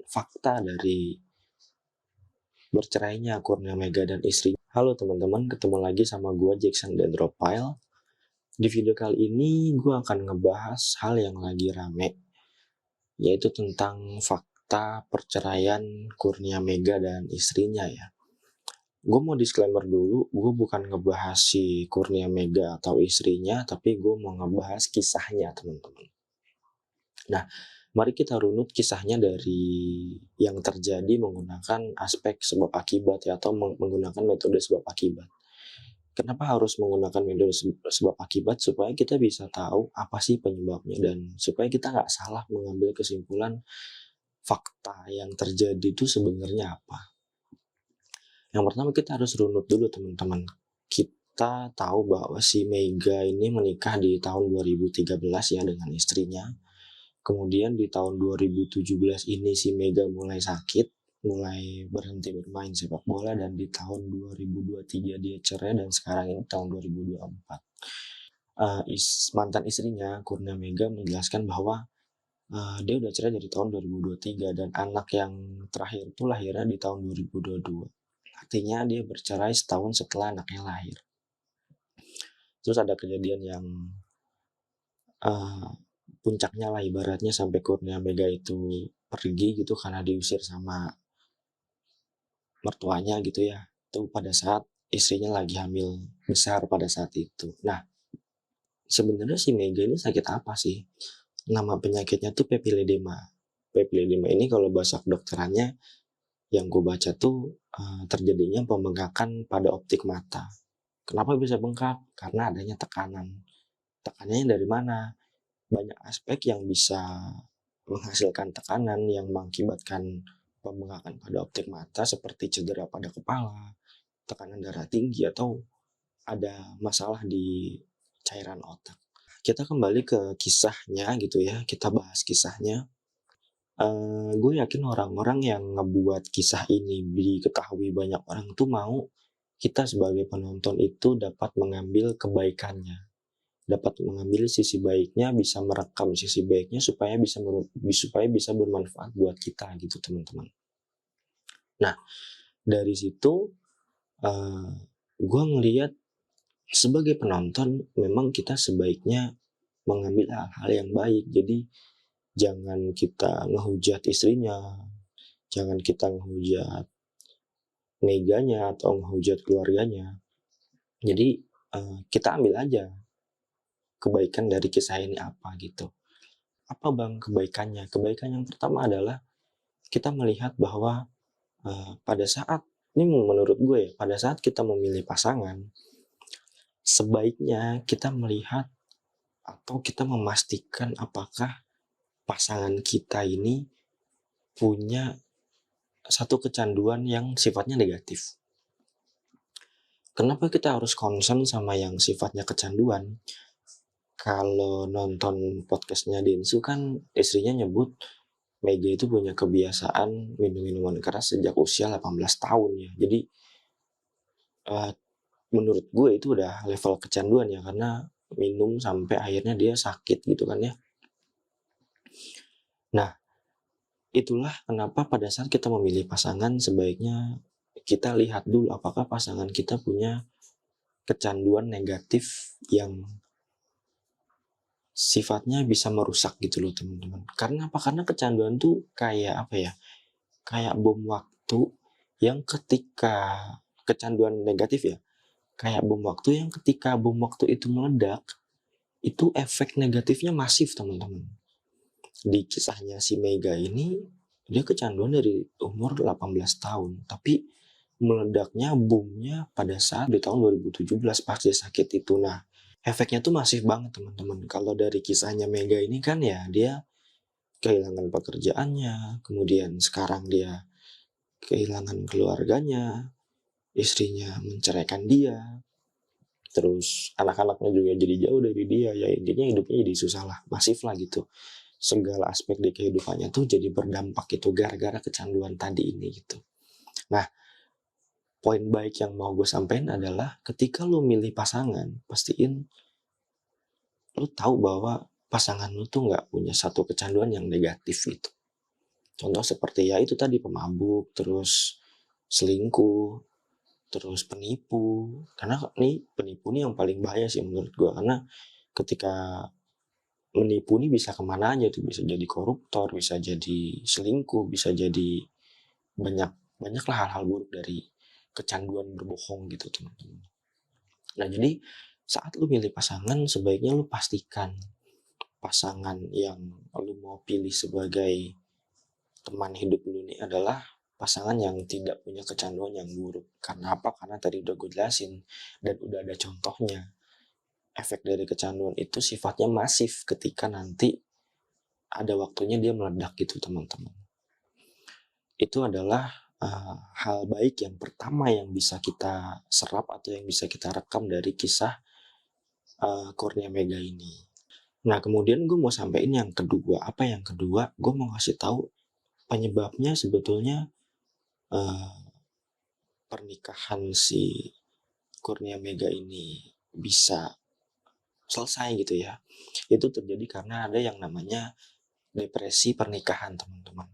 fakta dari bercerainya Kurnia Mega dan istri. Halo teman-teman, ketemu lagi sama gue Jackson Dendropile. Di video kali ini gue akan ngebahas hal yang lagi rame, yaitu tentang fakta perceraian Kurnia Mega dan istrinya ya. Gue mau disclaimer dulu, gue bukan ngebahas si Kurnia Mega atau istrinya, tapi gue mau ngebahas kisahnya teman-teman. Nah, mari kita runut kisahnya dari yang terjadi menggunakan aspek sebab akibat ya, atau menggunakan metode sebab akibat. Kenapa harus menggunakan metode sebab akibat? Supaya kita bisa tahu apa sih penyebabnya dan supaya kita nggak salah mengambil kesimpulan fakta yang terjadi itu sebenarnya apa. Yang pertama kita harus runut dulu teman-teman. Kita tahu bahwa si Mega ini menikah di tahun 2013 ya dengan istrinya. Kemudian di tahun 2017 ini si Mega mulai sakit, mulai berhenti bermain sepak bola, dan di tahun 2023 dia cerai, dan sekarang ini tahun 2024. Mantan istrinya Kurnia Mega menjelaskan bahwa dia udah cerai dari tahun 2023 dan anak yang terakhir itu lahirnya di tahun 2022. Artinya dia bercerai setahun setelah anaknya lahir. Terus ada kejadian yang puncaknya lah ibaratnya sampai Kurnia Mega itu pergi gitu karena diusir sama mertuanya gitu ya. Itu pada saat istrinya lagi hamil besar pada saat itu. Nah, sebenarnya si Mega ini sakit apa sih? Nama penyakitnya tuh papilledema. Papilledema ini kalau bahasa kedokterannya yang gue baca tuh terjadinya pembengkakan pada optik mata. Kenapa bisa bengkak? Karena adanya tekanan. Tekanannya dari mana? Banyak aspek yang bisa menghasilkan tekanan yang mengakibatkan pembengkakan pada optik mata, seperti cedera pada kepala, tekanan darah tinggi, atau ada masalah di cairan otak. Kita kembali ke kisahnya gitu ya, kita bahas kisahnya. Gue yakin orang-orang yang ngebuat kisah ini diketahui banyak orang tuh mau kita sebagai penonton itu dapat mengambil kebaikannya, dapat mengambil sisi baiknya, bisa merekam sisi baiknya supaya bisa bermanfaat buat kita gitu teman-teman. Nah, dari situ gue ngelihat sebagai penonton memang kita sebaiknya mengambil hal-hal yang baik. Jadi jangan kita ngehujat istrinya, jangan kita ngehujat Meganya atau ngehujat keluarganya. Jadi kita ambil aja kebaikan dari kisah ini apa gitu. Apa bang kebaikannya? Kebaikan yang pertama adalah kita melihat bahwa pada saat, ini menurut gue ya, pada saat kita memilih pasangan, sebaiknya kita melihat atau kita memastikan apakah pasangan kita ini punya satu kecanduan yang sifatnya negatif. Kenapa kita harus concern sama yang sifatnya kecanduan? Kalau nonton podcastnya Densu kan istrinya nyebut Mega itu punya kebiasaan minum minuman keras sejak usia 18 tahun ya. Jadi menurut gue itu udah level kecanduan ya, karena minum sampai akhirnya dia sakit gitu kan ya. Nah, itulah kenapa pada saat kita memilih pasangan sebaiknya kita lihat dulu apakah pasangan kita punya kecanduan negatif yang sifatnya bisa merusak gitu loh teman-teman. Karena apa? Karena kecanduan tuh kayak apa ya? Kayak bom waktu yang ketika kecanduan negatif ya, kayak bom waktu yang ketika bom waktu itu meledak, itu efek negatifnya masif teman-teman. Di kisahnya si Mega ini, dia kecanduan dari umur 18 tahun, tapi meledaknya, boomnya pada saat di tahun 2017 pas dia sakit itu. Nah, efeknya tuh masif banget teman-teman. Kalau dari kisahnya Mega ini kan ya, dia kehilangan pekerjaannya, kemudian sekarang dia kehilangan keluarganya, istrinya menceraikan dia, terus anak-anaknya juga jadi jauh dari dia, ya intinya hidupnya jadi susah lah, masif lah gitu. Segala aspek di kehidupannya tuh jadi berdampak gitu gara-gara kecanduan tadi ini gitu. Nah, poin baik yang mau gue sampaikan adalah ketika lu milih pasangan, pastiin lu tahu bahwa pasangan lu tuh nggak punya satu kecanduan yang negatif gitu. Contoh seperti ya itu tadi, pemabuk, terus selingkuh, terus penipu. Karena nih penipu nih yang paling bahaya sih menurut gue, karena ketika menipu nih bisa kemana aja tuh, bisa jadi koruptor, bisa jadi selingkuh, bisa jadi banyaklah hal-hal buruk dari kecanduan berbohong gitu teman-teman. Nah jadi saat lu milih pasangan, sebaiknya lu pastikan pasangan yang lu mau pilih sebagai teman hidup lu ini adalah pasangan yang tidak punya kecanduan yang buruk. Karena apa? Karena tadi udah gue jelasin dan udah ada contohnya. Efek dari kecanduan itu sifatnya masif ketika nanti ada waktunya dia meledak gitu teman-teman. Itu adalah hal baik yang pertama yang bisa kita serap atau yang bisa kita rekam dari kisah Kurnia Mega ini. Nah kemudian gue mau sampaikan yang kedua. Apa yang kedua? Gue mau kasih tahu penyebabnya sebetulnya pernikahan si Kurnia Mega ini bisa selesai gitu ya. Itu terjadi karena ada yang namanya depresi pernikahan teman-teman.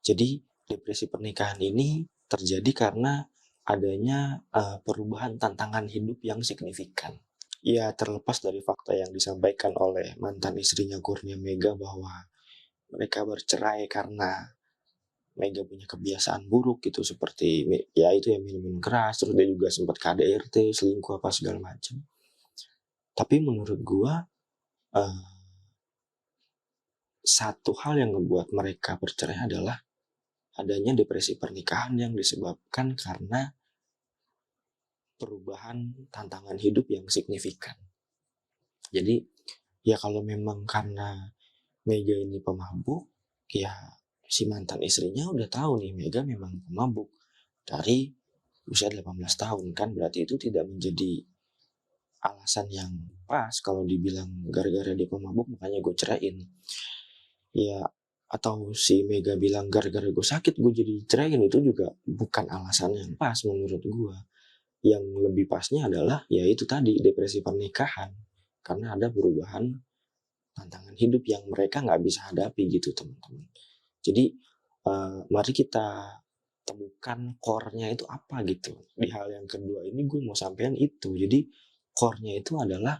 Jadi depresi pernikahan ini terjadi karena adanya perubahan tantangan hidup yang signifikan. Ya terlepas dari fakta yang disampaikan oleh mantan istrinya Kurnia Mega bahwa mereka bercerai karena Mega punya kebiasaan buruk gitu, seperti ya itu ya, minum keras, terus dia juga sempat KDRT, selingkuh apa segala macam. Tapi menurut gua satu hal yang membuat mereka bercerai adalah adanya depresi pernikahan yang disebabkan karena perubahan tantangan hidup yang signifikan. Jadi ya kalau memang karena Mega ini pemabuk, ya si mantan istrinya udah tahu nih Mega memang pemabuk dari usia 18 tahun, kan berarti itu tidak menjadi alasan yang pas kalau dibilang gara-gara dia pemabuk makanya gue ceraiin. Ya atau si Mega bilang gara-gara gue sakit gue jadi ceraiin, itu juga bukan alasan yang pas menurut gue. Yang lebih pasnya adalah ya itu tadi, depresi pernikahan, karena ada perubahan tantangan hidup yang mereka nggak bisa hadapi gitu teman-teman. Jadi mari kita temukan core-nya itu apa gitu. Di hal yang kedua ini gue mau sampaikan itu. Jadi core-nya itu adalah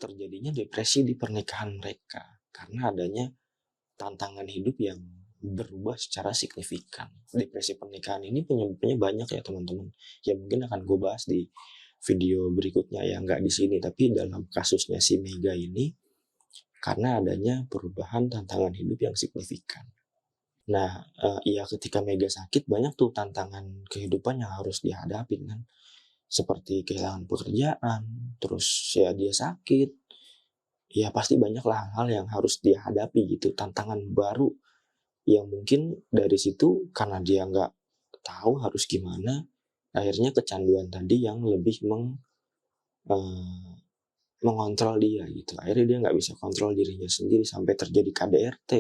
terjadinya depresi di pernikahan mereka karena adanya tantangan hidup yang berubah secara signifikan. Depresi pernikahan ini penyebabnya banyak ya teman-teman. Ya mungkin akan gue bahas di video berikutnya ya, nggak di sini. Tapi dalam kasusnya si Mega ini, karena adanya perubahan tantangan hidup yang signifikan. Nah, ya ketika Mega sakit banyak tuh tantangan kehidupan yang harus dihadapi kan. Seperti kehilangan pekerjaan, terus ya dia sakit, ya pasti banyaklah hal-hal yang harus dia hadapi gitu, tantangan baru yang mungkin dari situ karena dia nggak tahu harus gimana, akhirnya kecanduan tadi yang lebih mengontrol dia gitu. Akhirnya dia nggak bisa kontrol dirinya sendiri sampai terjadi KDRT,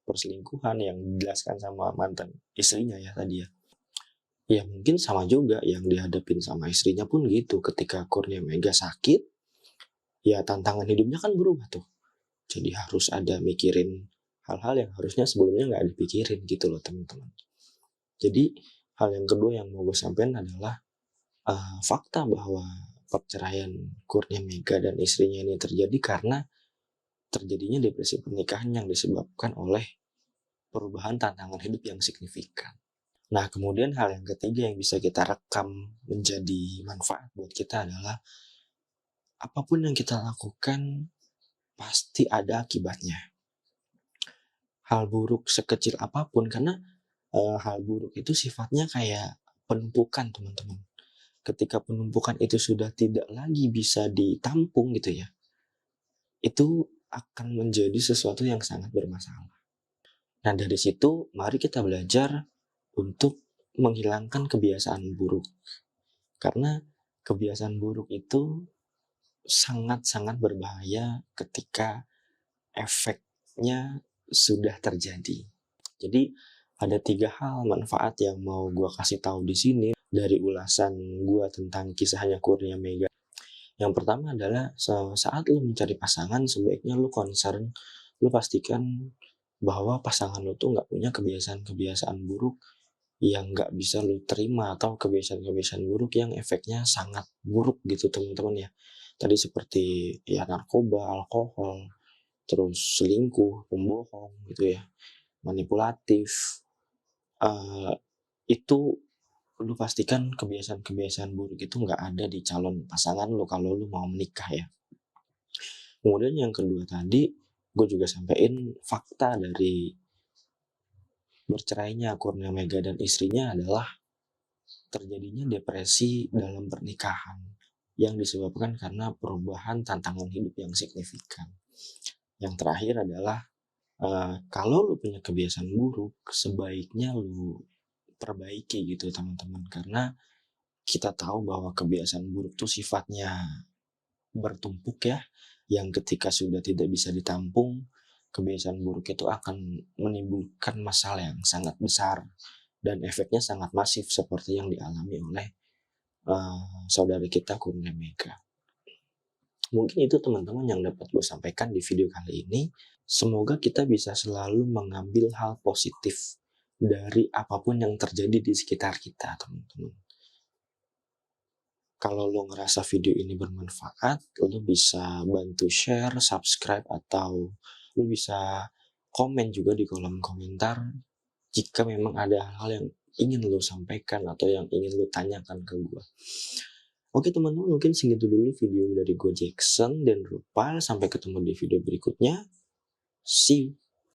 perselingkuhan yang dijelaskan sama mantan istrinya ya tadi ya. Ya mungkin sama juga yang dihadapin sama istrinya pun gitu. Ketika Kurnia Mega sakit, ya tantangan hidupnya kan berubah tuh. Jadi harus ada mikirin hal-hal yang harusnya sebelumnya nggak dipikirin gitu loh teman-teman. Jadi hal yang kedua yang mau gue sampaikan adalah fakta bahwa perceraian Kurnia Mega dan istrinya ini terjadi karena terjadinya depresi pernikahan yang disebabkan oleh perubahan tantangan hidup yang signifikan. Nah, kemudian hal yang ketiga yang bisa kita rekam menjadi manfaat buat kita adalah apapun yang kita lakukan pasti ada akibatnya. Hal buruk sekecil apapun, karena hal buruk itu sifatnya kayak penumpukan teman-teman. Ketika penumpukan itu sudah tidak lagi bisa ditampung gitu ya, itu akan menjadi sesuatu yang sangat bermasalah. Nah dari situ mari kita belajar untuk menghilangkan kebiasaan buruk. Karena kebiasaan buruk itu sangat-sangat berbahaya ketika efeknya sudah terjadi. Jadi ada 3 hal manfaat yang mau gue kasih tahu di sini dari ulasan gue tentang kisahnya Kurnia Mega. Yang pertama adalah saat lu mencari pasangan sebaiknya lu concern, lu pastikan bahwa pasangan lo tuh nggak punya kebiasaan-kebiasaan buruk yang nggak bisa lo terima, atau kebiasaan-kebiasaan buruk yang efeknya sangat buruk gitu teman-teman ya. Tadi seperti ya narkoba, alkohol, terus selingkuh, pembohong gitu ya, manipulatif. Itu lu pastikan kebiasaan-kebiasaan buruk itu nggak ada di calon pasangan lu kalau lu mau menikah ya. Kemudian yang kedua tadi, gue juga sampein fakta dari bercerainya Kurnia Mega dan istrinya adalah terjadinya depresi dalam pernikahan yang disebabkan karena perubahan tantangan hidup yang signifikan. Yang terakhir adalah kalau lu punya kebiasaan buruk, sebaiknya lu perbaiki gitu teman-teman, karena kita tahu bahwa kebiasaan buruk itu sifatnya bertumpuk ya, yang ketika sudah tidak bisa ditampung, kebiasaan buruk itu akan menimbulkan masalah yang sangat besar dan efeknya sangat masif seperti yang dialami oleh saudari kita Kurnia Mega. Mungkin itu teman-teman yang dapat gue sampaikan di video kali ini. Semoga kita bisa selalu mengambil hal positif dari apapun yang terjadi di sekitar kita, teman-teman. Kalau lo ngerasa video ini bermanfaat, lo bisa bantu share, subscribe, atau lo bisa komen juga di kolom komentar jika memang ada hal yang ingin lo sampaikan atau yang ingin lo tanyakan ke gue. Oke teman-teman, mungkin segitu dulu video dari gue Jackson dan Rupal. Sampai ketemu di video berikutnya. See you.